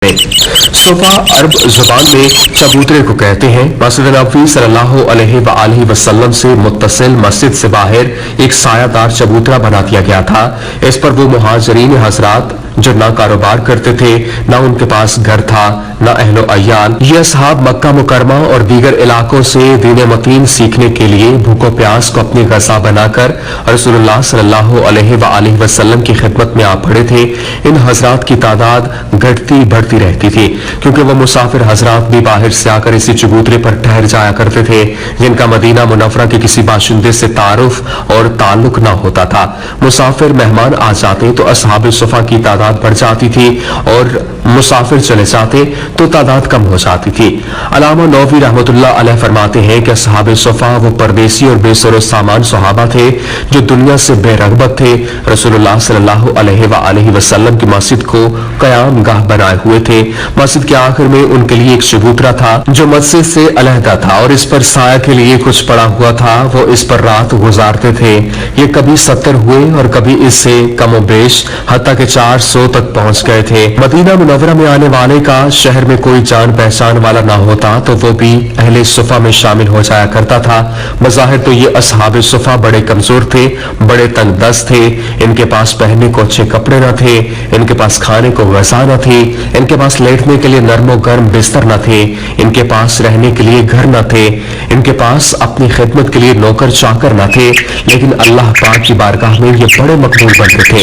Sofa अरब जुबान में चबूतरे को कहते हैं। मस्जिद नबवी सल्लल्लाहु अलैहि वसल्लम से मुत्तसिल मस्जिद से बाहर एक सायादार चबूतरा बना दिया गया था। इस पर वो मुहाजिरीन हजरात जो ना कारोबार करते थे, ना उनके पास घर था, ना अहलो अयाल, ये असहाब मक्का मुकरमा और दीगर इलाकों से दीन मतीन सीखने के लिए भूखो प्यास को अपनी गज़ा बनाकर रसूलुल्लाह सल्लल्लाहु अलैहि वसल्लम की खिदमत में आ पड़े थे। इन हजरात की तादाद घटती बढ़ती रहती थी, क्योंकि वह मुसाफिर हजरात भी बाहर से आकर इसी चबूतरे पर ठहर जाया करते थे, जिनका मदीना मुनव्वरा के किसी बाशिंदे से तारुफ और ताल्लुक ना होता था। मुसाफिर मेहमान आ जाते तो असहाब सुफा की तादाद बढ़ जाती थी और मुसाफिर चले जाते तो तादाद कम हो जाती थी। अल्लामा नौवी रहमतुल्लाह अलैह फरमाते हैं कि असहाब सुफा वो परदेसी और बेसरो सामान सहाबा थे जो दुनिया से बेरगबत थे। रसूलुल्लाह सल्लल्लाहु अलैहि वसल्लम की मस्जिद को कयाम गाह बनाए हुए थे। मस्जिद के आखिर में उनके लिए एक चबूतरा था जो मस्जिद से अलहदा था और इस पर साया के लिए कुछ पड़ा हुआ था। वो इस पर रात गुजारते थे। ये कभी 70 हुए और कभी इससे कमोबेश हत्ता के 400 तक पहुंच गए थे। मदीना मुनव्वरा में आने वाले का शहर में कोई जान पहचान वाला ना होता तो वो भी अहले सुफा में शामिल हो जाया करता था। मज़ाहिर तो ये असहाब सुफा बड़े कमजोर थे, बड़े तंगदस्त थे। इनके पास पहनने को अच्छे कपड़े न थे, इनके पास खाने को गज़ा न थी, इनके पास लेटने के लिए नर्म गर्म बिस्तर न थे, इनके पास रहने के लिए घर न थे, इनके पास अपनी खिदमत के लिए नौकर चाकर न थे। लेकिन अल्लाह पाक की बारगाह में ये बड़े मकबूल बनते थे।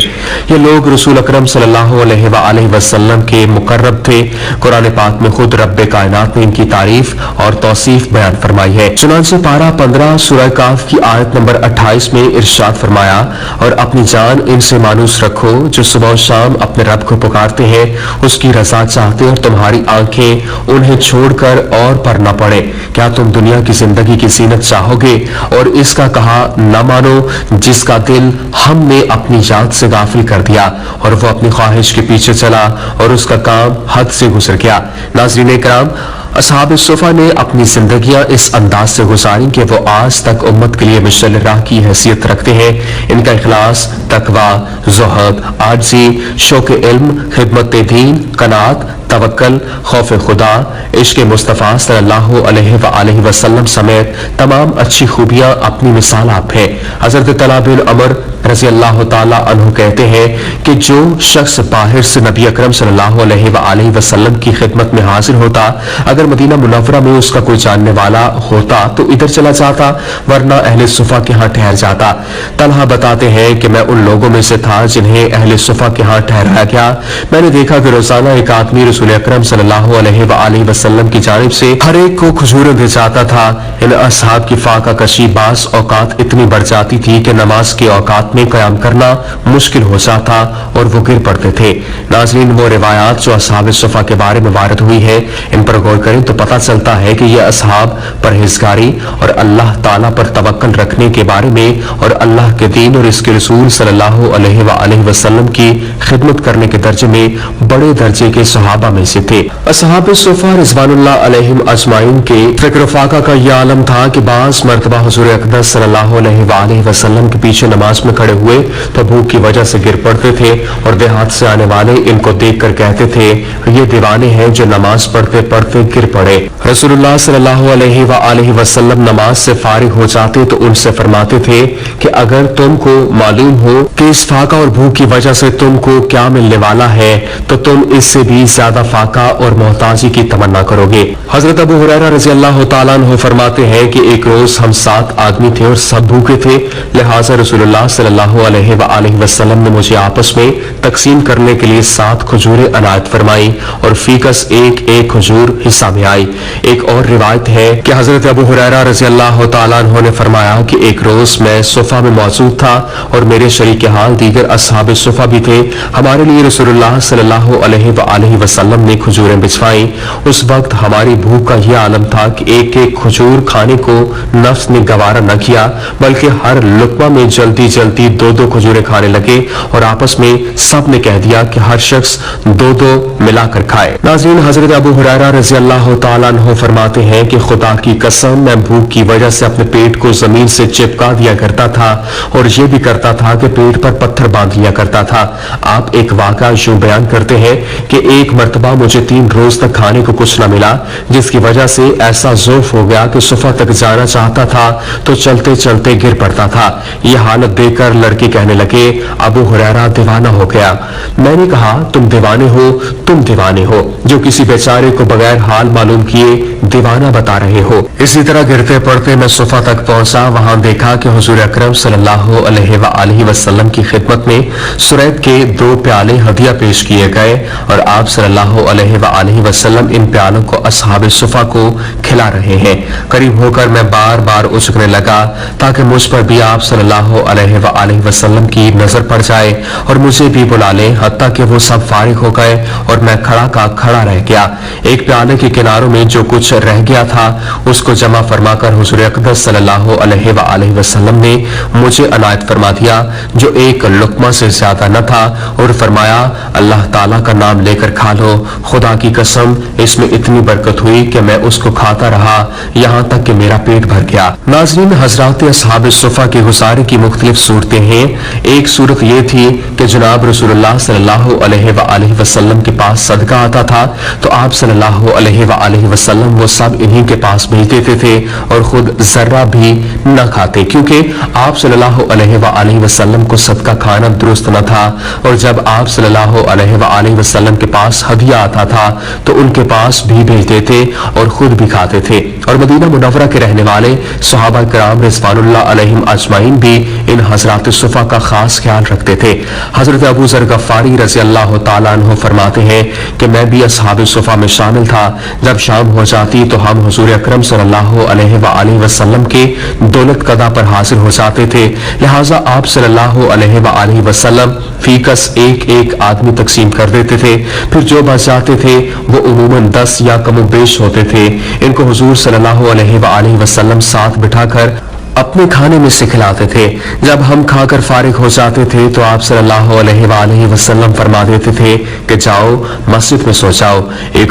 ये लोग रसूल अकरम सल्लल्लाहु अलैहि वसल्लम के मुकर्रब थे। कुरान पाक में खुद रब्बे कायनात ने इनकी तारीफ और तौसीफ बयान फरमाई है। चुनांचे पारा 15 सूरह काफ की आयत नंबर 28 में इरशाद फरमाया, और अपनी जान इनसे मानूस रखो जो सुबह शाम अपने रब को पुकारते हैं, उसकी रजा चाहते और तुम्हारी आंखें उन्हें छोड़कर और पर न पड़े। क्या तुम दुनिया की जिंदगी की जीनत चाहोगे और इसका कहा न मानो जिसका दिल हमने अपनी जात से गाफिल कर दिया और वो अपनी ख्वाहिश के पीछे चला और उसका काम हद से गुजर गया। नाज़रीन इकराम, असहाब सुफा ने अपनी जिंदगियां इस अंदाज से गुजारी कि वो आज तक उम्मत के लिए मिशल राह की हैसियत रखते हैं। इनका इखलास, तकवा, ज़ुहद, आजिज़ी, शौक़ इल्म, खिदमत दीन, कनात, तवक्कल, खौफ खुदा, इश्क मुस्तफ़ा सल्लल्लाहु अलैहि वसल्लम समेत तमाम अच्छी खूबियां अपनी मिसाल आप है। हज़रत तला बिन अमर रज़ी अल्लाह ताला अन्हु कहते हैं कि जो शख्स बाहर से नबी अकरम सल्लल्लाहु अलैहि वसल्लम की खिदमत में हाजिर होता, अगर मदीना मुनव्वरा में उसका कोई जानने वाला होता तो इधर चला जाता, वरना अहले सुफा के यहाँ ठहर जाता। तलहा बताते हैं कि मैं उन लोगों में से था जिन्हें अहले सुफा के यहाँ ठहराया गया। मैंने देखा कि रोजाना एक आदमी रसूल अकरम सल्लल्लाहु अलैहि वसल्लम की जानिब से हर एक को खजूरें दे जाता था। इन असहाब की फाका कशी बास औकात इतनी बढ़ जाती थी कि नमाज के औकात में कयाम करना मुश्किल हो जाता और वो गिर पड़ते थे। नाज़रीन, वो रिवायात जो असहाब सुफा के बारे में वारद हुई है, इन पर गौर करें तो पता चलता है कि ये असहाब परहेजगारी और अल्लाह ताला पर तवक्कल रखने के बारे में और अल्लाह के दीन और इसके रसूल सल्लल्लाहु अलैहि वसल्लम की खिदमत करने के दर्जे में बड़े दर्जे के सहाबा में से थे। असहाब सुफा रिज़वानुल्लाह अलैहिम अजमाइन के फिक्र फाका का यह आलम था कि बाज़ मर्तबा हुज़ूर अक़दस सल्लल्लाहु अलैहि वसल्लम के पीछे नमाज में खड़े हुए तो भूख की वजह से गिर पड़ते थे और देहात से आने वाले इनको देखकर कहते थे, ये दीवाने हैं जो नमाज पढ़ते पढ़ते गिर पड़े। रसूलुल्लाह सल्लल्लाहु अलैहि वसल्लम नमाज से फारिग हो जाते तो उनसे फरमाते थे कि अगर तुमको मालूम हो कि इस फाका और भूख की वजह से तुमको क्या मिलने वाला है तो तुम इससे भी ज्यादा फाका और मोहताजी की तमन्ना करोगे। हजरत अबू हुरैरा रज़ी अल्लाह ताला अन्हु फरमाते हैं कि एक रोज हम 7 आदमी थे और सब भूखे थे, लिहाजा रसूलुल्लाह सल्लल्लाहु अलैहि वसल्लम ने मुझे आपस में तकसीम करने के लिए 7 खजूरें अनायत फरमाई और फीकस एक एक खजूर हिस्सा में आई। एक और रिवायत है कि हजरत अबू हुरैरा रज़ी अल्लाह ताला अन्हु ने फरमाया कि एक रोज मैं सुफा में मौजूद था और मेरे शरीक हाल दीगर असहाब सुफा भी थे। हमारे लिए रसूलुल्लाह सल्लल्लाहु अलैहि वसल्लम ने खजूरें बिछवाई। उस वक्त हमारी भूख का यह आलम था कि एक एक खजूर खाने को नफ्स ने गवारा न किया, बल्कि हर लुकमा में जल्दी जल्दी तरतीब 2-2 खजूरें खाने लगे और आपस में सब ने कह दिया कि हर शख्स 2-2 मिलाकर खाए। नाज़रीन, हजरत अबू हुरैरा रज़ी अल्लाह तआला अन्हु फरमाते हैं कि खुदा की कसम, मैं भूख की वजह से अपने पेट को जमीन से चिपका दिया करता था और ये भी करता था कि पेट पर पत्थर बांध लिया करता था। आप एक वाक़ा यूं बयान करते हैं कि एक मर्तबा मुझे 3 रोज तक खाने को कुछ न मिला, जिसकी वजह से ऐसा ज़ौफ़ हो गया कि सुफा तक जाना चाहता था तो चलते चलते गिर पड़ता था। यह हालत देखकर लड़के कहने लगे, अबू हुरैरा दीवाना हो गया। मैंने कहा, तुम दीवाने हो जो किसी बेचारे को बगैर हाल मालूम किए दीवाना बता रहे हो। इसी तरह गिरते पड़ते मैं सुफा तक पहुंचा। वहां देखा कि हुजूर अकरम सल्लल्लाहु अलैहि वसल्लम की खिदमत में सुरैद के 2 प्याले हदिया पेश किए गए और आप सल्लल्लाहु अलैहि वसल्लम इन प्यालों को असहाबे सुफा को खिला रहे हैं। करीब होकर मैं बार बार उचकने लगा ताकि मुझ पर भी आप सल्लल्लाहु अलैहि वसल्लम की नजर पड़ जाए और मुझे भी बुला ले। हत्ता कि वो सब फारिग हो गए और मैं खड़ा का खड़ा रह गया। एक प्याले के किनारों में जो कुछ रह गया था उसको जमा फरमाकर हुजूर अक़दस सल्लल्लाहु अलैहि वसल्लम ने मुझे अनायत फरमा दिया, जो एक लुक़मा से ज्यादा न था, और फरमाया, अल्लाह ताला का नाम लेकर खा लो। खुदा की कसम, इसमें इतनी बरकत हुई कि मैं उसको खाता रहा यहाँ तक कि मेरा पेट भर गया। नाज़रीन, हज़रात अस्हाब सुफ़ा की गुज़ारे की मुख्तलिफ सूरतें हैं। एक सूरत ये थी कि जनाब रसूलुल्लाह सल्लल्लाहु अलैहि वसल्लम के पास सदका आता था तो आप सल्लल्लाहु अलैहि वसल्लम वो सब इन्हीं के पास भेज देते थे और खुद जर्रा भी न खाते, क्योंकि आप सल्लल्लाहु अलैहि वसल्लम को सदका खाना दुरुस्त न था। और जब आप सल्लल्लाहु अलैहि वसल्लम के पास हदिया आता था तो उनके पास भी भेज देते और खुद भी खाते थे। और मदीना मुनव्वरा के रहने वाले सहाबा किराम रिज़वानुल्लाह अलैहिम अजमाइन भी इन हज़रात सुफ़ा का खास ख्याल रखते थे। हजरत अबू ज़र गफ़ारी रज़ी अल्लाह तआला अन्हु फरमाते हैं कि मैं भी असहाब सुफ़ा में शामिल था। जब शाम हो जाती तो हम हुजूर अकरम सल्लल्लाहु अलैहि वसल्लम के दौलत कदा पर हाजिर हो जाते थे। लिहाजा आप सल्लल्लाहु अलैहि वसल्लम फीकस एक आदमी तकसीम कर देते थे। फिर जो बच जाते थे वो उमूमन 10 या कमोबेश होते थे। इनको हुजूर सल्लल्लाहु अलैहि वसल्लम साथ बिठाकर अपने खाने में से खिलाते थे। जब हम खाकर फारिग हो जाते थे तो आप सल्लल्लाहु अलैहि वसल्लम फरमा देते थे कि जाओ मस्जिद में सो जाओ। एक